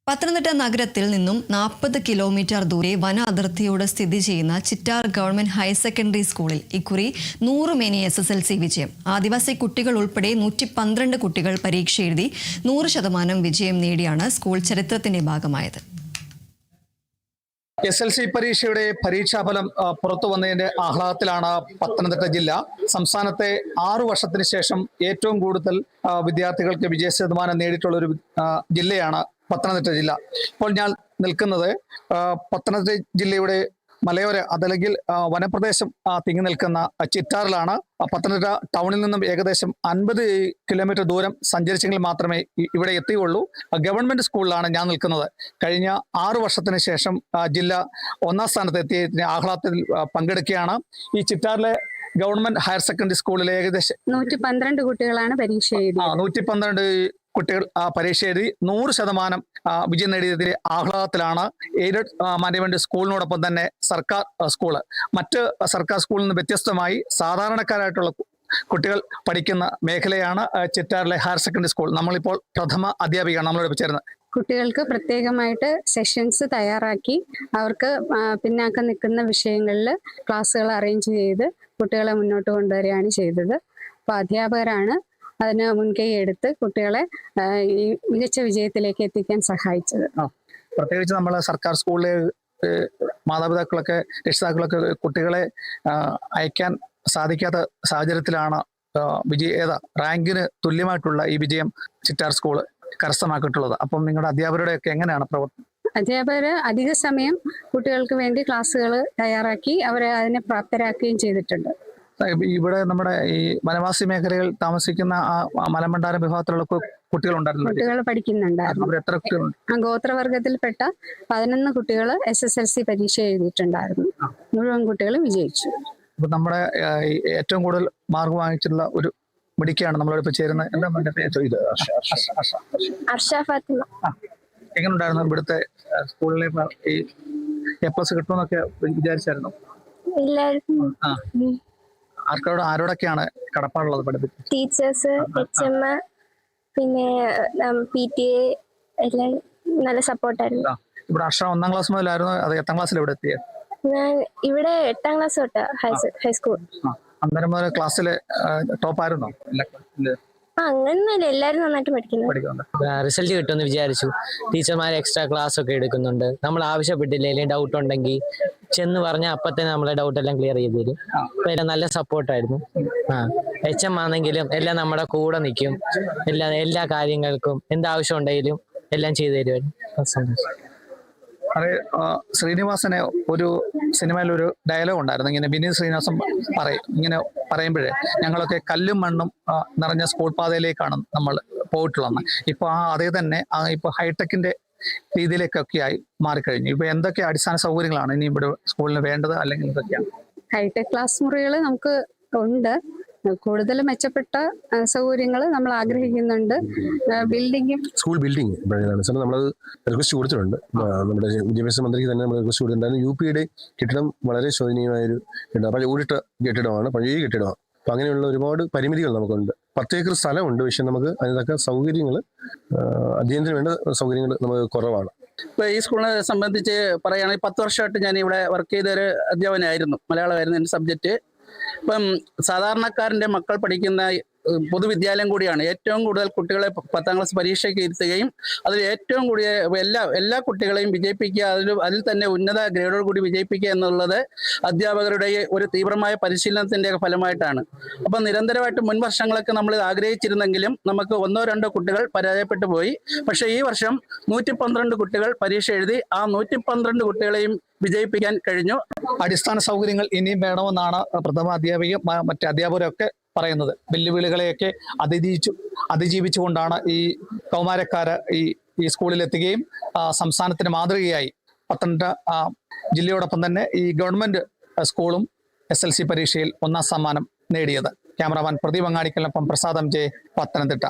പത്തനംതിട്ട നഗരത്തിൽ നിന്നും 40 കിലോമീറ്റർ ദൂരെ വന അതിർത്തിയോട് സ്ഥിതി ചെയ്യുന്ന ചിറ്റാർ ഗവൺമെന്റ് ഹയർ സെക്കൻഡറി സ്കൂളിൽ ഇക്കുറി 100 മേനി SSLC വിജയം. ആദിവാസി കുട്ടികൾ ഉൾപ്പെടെ 112 കുട്ടികൾ പരീക്ഷ എഴുതി 100% വിജയം നേടിയാണ് സ്കൂൾ ചരിത്രത്തിന്റെ ഭാഗമായത്. SLC പരീക്ഷയുടെ പരീക്ഷാഫലം പുറത്തു വന്നതിന്റെ ആഹ്ലാദത്തിലാണ് പത്തനംതിട്ട ജില്ല. സംസ്ഥാനത്തെ 6 വർഷത്തിന് ശേഷം ഏറ്റവും കൂടുതൽ വിദ്യാർത്ഥികൾക്ക് വിജയശതമാനം നേടിയിട്ടുള്ള ഒരു ജില്ലയാണ് പത്തനംതിട്ട ജില്ല. ഇപ്പോൾ ഞാൻ നിൽക്കുന്നത് പത്തനംതിട്ട ജില്ലയുടെ മലയോര അതല്ലെങ്കിൽ വനപ്രദേശം തിങ്ങി നിൽക്കുന്ന ചിറ്റാറിലാണ്. പത്തനംതിട്ട ടൗണിൽ നിന്നും ഏകദേശം 50 കിലോമീറ്റർ ദൂരം സഞ്ചരിച്ചെങ്കിൽ മാത്രമേ ഇവിടെ എത്തിയുള്ളൂ. ഗവൺമെന്റ് സ്കൂളിലാണ് ഞാൻ നിൽക്കുന്നത്. കഴിഞ്ഞ 6 വർഷത്തിന് ശേഷം ജില്ല 1ാം സ്ഥാനത്ത് എത്തിയതിന്റെ ആഹ്ലാദത്തിൽ പങ്കെടുക്കുകയാണ്. ഈ ചിറ്റാറിലെ ഗവൺമെന്റ് ഹയർ സെക്കൻഡറി സ്കൂളിലെ ഏകദേശം 112 കുട്ടികളാണ് പരീക്ഷ എഴുതിയത്. 112 കുട്ടികൾ പരീക്ഷ എഴുതി 100% വിജയം നേടിയതിന്റെ ആഹ്ലാദത്തിലാണ്. എയ്ഡഡ് മാനേജ്മെന്റ് സ്കൂളിനോടൊപ്പം തന്നെ സർക്കാർ സ്കൂള്, മറ്റ് സർക്കാർ സ്കൂളിൽ നിന്ന് വ്യത്യസ്തമായി സാധാരണക്കാരായിട്ടുള്ള കുട്ടികൾ പഠിക്കുന്ന മേഖലയാണ് ചിറ്റാറിലെ ഹയർ സെക്കൻഡറി സ്കൂൾ. നമ്മളിപ്പോൾ പ്രഥമ അധ്യാപികയാണ് നമ്മളോട് ചേർന്നത്. കുട്ടികൾക്ക് പ്രത്യേകമായിട്ട് സെഷൻസ് തയ്യാറാക്കി അവർക്ക് പിന്നാക്കം നിൽക്കുന്ന വിഷയങ്ങളിൽ ക്ലാസ്സുകൾ അറേഞ്ച് ചെയ്ത് കുട്ടികളെ മുന്നോട്ട് കൊണ്ടുവരികയാണ് ചെയ്തത്. അപ്പോൾ അധ്യാപകരാണ് അതിന് മുൻകൈ എടുത്ത് കുട്ടികളെ ഈ മികച്ച വിജയത്തിലേക്ക് എത്തിക്കാൻ സഹായിച്ചത്. പ്രത്യേകിച്ച് നമ്മൾ സർക്കാർ സ്കൂളിലെ മാതാപിതാക്കളൊക്കെ രക്ഷിതാക്കളൊക്കെ കുട്ടികളെ അയക്കാൻ സാധിക്കാത്ത സാഹചര്യത്തിലാണ് റാങ്കിന് തുല്യമായിട്ടുള്ള ഈ വിജയം ചിറ്റാർ സ്കൂള് കരസ്ഥമാക്കിയിട്ടുള്ളത്. അപ്പം നിങ്ങളുടെ അധ്യാപകരുടെയൊക്കെ എങ്ങനെയാണ് പ്രവർത്തനം? അധ്യാപകർ അധിക സമയം കുട്ടികൾക്ക് വേണ്ടി ക്ലാസ്സുകൾ തയ്യാറാക്കി അവരെ അതിനെ പ്രാപ്തരാക്കുകയും ചെയ്തിട്ടുണ്ട്. ഇവിടെ നമ്മുടെ ഈ വനവാസി മേഖലയിൽ താമസിക്കുന്ന മലമണ്ഡാരം വിഭാഗത്തിലുള്ള കുട്ടികൾ പഠിക്കുന്നുണ്ടായിരുന്നു. എത്ര കുട്ടികളുണ്ട്? ഗോത്രവർഗത്തിൽപ്പെട്ട 11 കുട്ടികൾ SSLC പരീക്ഷ എഴുതിയിട്ടുണ്ടായിരുന്നു. മുഴുവൻ കുട്ടികളും വിജയിച്ചു. അപ്പൊ നമ്മുടെ ഏറ്റവും കൂടുതൽ മാർക്ക് വാങ്ങിച്ചിട്ടുള്ള ഒരു മിടുക്കിയാണ് നമ്മളോട് ചേരുന്നത്. എങ്ങനെ ഉണ്ടായിരുന്നു ഇവിടുത്തെ സ്കൂളിലെ ഈ A+ കിട്ടുമെന്നൊക്കെ വിചാരിച്ചായിരുന്നു? ആരോടൊക്കെയാണ് കടപ്പാടുള്ളത് പഠിപ്പിച്ചത്? ടീച്ചേഴ്സ്, HM, പിന്നെ PTA എല്ലാം നല്ല സപ്പോർട്ടായിരുന്നു. ഇവിടെ അർഷ 1ാം ക്ലാസ് മുതലായിരുന്നു, അത് 8ാം ക്ലാസ്സിൽ ഇവിടെ എത്തിയത്? ഞാൻ ഇവിടെ 8ാം ക്ലാസ് തൊട്ട് ഹൈസ്കൂൾ. അന്നേരം മുതൽ ക്ലാസ്സിലെ ടോപ്പ് ആയിരുന്നോ? അങ്ങനൊന്നുമില്ല, എല്ലാവരും നന്നായിട്ട് പഠിക്കുന്നു. റിസൾട്ട് കിട്ടുമെന്ന് വിചാരിച്ചു. ടീച്ചർമാർ എക്സ്ട്രാ ക്ലാസ് ഒക്കെ എടുക്കുന്നുണ്ട്. നമ്മൾ ആവശ്യപ്പെട്ടില്ലെങ്കിൽ ഡൗട്ട് ഉണ്ടെങ്കിൽ ചെന്ന് പറഞ്ഞാൽ അപ്പത്തന്നെ നമ്മളെ ഡൗട്ട് എല്ലാം ക്ലിയർ ചെയ്ത് തരും. അപ്പൊ എല്ലാം നല്ല സപ്പോർട്ടായിരുന്നു. HM ആണെങ്കിലും എല്ലാം നമ്മുടെ കൂടെ നിൽക്കും. എല്ലാ കാര്യങ്ങൾക്കും എന്താവശ്യം ഉണ്ടെങ്കിലും എല്ലാം ചെയ്തു തരുമായിരുന്നു. ശ്രീനിവാസനെ ഒരു സിനിമയിലൊരു ഡയലോഗ് ഉണ്ടായിരുന്നു. ഇങ്ങനെ വിനീത് ശ്രീനിവാസൻ ഇങ്ങനെ പറയുമ്പോഴേ ഞങ്ങളൊക്കെ കല്ലും മണ്ണും നിറഞ്ഞ സ്കൂൾ പാതയിലേക്കാണ് നമ്മൾ പോയിട്ടുള്ളത്. ഇപ്പൊ അതേ തന്നെ ഇപ്പൊ ഹൈടെക്കിന്റെ രീതിയിലേക്കൊക്കെ ആയി മാറിക്കഴിഞ്ഞു. ഇപ്പൊ എന്തൊക്കെ അടിസ്ഥാന സൗകര്യങ്ങളാണ് ഇനി ഇവിടെ സ്കൂളിന് വേണ്ടത്, അല്ലെങ്കിൽ എന്തൊക്കെയാണ്? ഹൈടെക് ക്ലാസ് മുറികൾ നമുക്ക് ഉണ്ട്. കൂടുതൽ മെച്ചപ്പെട്ട സൗകര്യങ്ങൾ നമ്മൾ ആഗ്രഹിക്കുന്നുണ്ട്. സ്കൂൾ ബിൽഡിംഗ് നമ്മൾ റിക്വസ്റ്റ് കൊടുത്തിട്ടുണ്ട്. നമ്മുടെ വിദ്യാഭ്യാസ മന്ത്രിക്ക് തന്നെ നമ്മൾ റിക്വസ്റ്റ് കൊടുത്തിട്ടുണ്ടായിരുന്നു. UP-യുടെ കെട്ടിടം വളരെ ശോചനീയമായൊരു കെട്ടിടം, ഓടിട്ട കെട്ടിടമാണ്, പഴയ കെട്ടിടമാണ്. അപ്പൊ അങ്ങനെയുള്ള ഒരുപാട് പരിമിതികൾ നമുക്കുണ്ട്. 10 ഏക്കർ സ്ഥലമുണ്ട്, പക്ഷെ നമുക്ക് അതിനൊക്കെ സൗകര്യങ്ങൾ, അധ്യയനത്തിന് വേണ്ട സൗകര്യങ്ങൾ നമുക്ക് കുറവാണ്. ഇപ്പൊ ഈ സ്കൂളിനെ സംബന്ധിച്ച് പറയുകയാണെങ്കിൽ 10 വർഷമായിട്ട് ഞാൻ ഇവിടെ വർക്ക് ചെയ്തൊരു അധ്യാപനമായിരുന്നു. മലയാളമായിരുന്നു എൻ്റെ സബ്ജക്റ്റ്. ഇപ്പം സാധാരണക്കാരൻ്റെ മക്കൾ പഠിക്കുന്ന പൊതുവിദ്യാലയം കൂടിയാണ്. ഏറ്റവും കൂടുതൽ കുട്ടികളെ 10ാം ക്ലാസ് പരീക്ഷയ്ക്ക് ഇരുത്തുകയും അതിൽ ഏറ്റവും കൂടിയ എല്ലാ കുട്ടികളെയും വിജയിപ്പിക്കുക, അതിൽ തന്നെ ഉന്നത ഗ്രേഡോട് കൂടി വിജയിപ്പിക്കുക എന്നുള്ളത് അധ്യാപകരുടെ ഒരു തീവ്രമായ പരിശീലനത്തിന്റെ ഫലമായിട്ടാണ്. അപ്പം നിരന്തരമായിട്ട് മുൻ വർഷങ്ങളൊക്കെ നമ്മൾ ആഗ്രഹിച്ചിരുന്നെങ്കിലും നമുക്ക് 1-2 കുട്ടികൾ പരാജയപ്പെട്ടു പോയി. പക്ഷേ ഈ വർഷം 112 കുട്ടികൾ പരീക്ഷ എഴുതി. ആ 112 കുട്ടികളെയും വിജയിപ്പിക്കാൻ കഴിഞ്ഞു. അടിസ്ഥാന സൗകര്യങ്ങൾ ഇനിയും വേണമെന്നാണ് പ്രഥമ അധ്യാപിക മറ്റ് അധ്യാപകരൊക്കെ പറയുന്നത്. വെല്ലുവിളികളെയൊക്കെ അതിജീവിച്ചുകൊണ്ടാണ് ഈ കൗമാരക്കാര് ഈ സ്കൂളിലെത്തുകയും സംസ്ഥാനത്തിന് മാതൃകയായി പത്തനംതിട്ട ജില്ലയോടൊപ്പം തന്നെ ഈ ഗവൺമെന്റ് സ്കൂളും SLC പരീക്ഷയിൽ 1ാം സമ്മാനം നേടിയത്. ക്യാമറാമാൻ പ്രദീപ് അങ്ങാടിക്കലിനൊപ്പം പ്രസാദം ജെ, പത്തനംതിട്ട.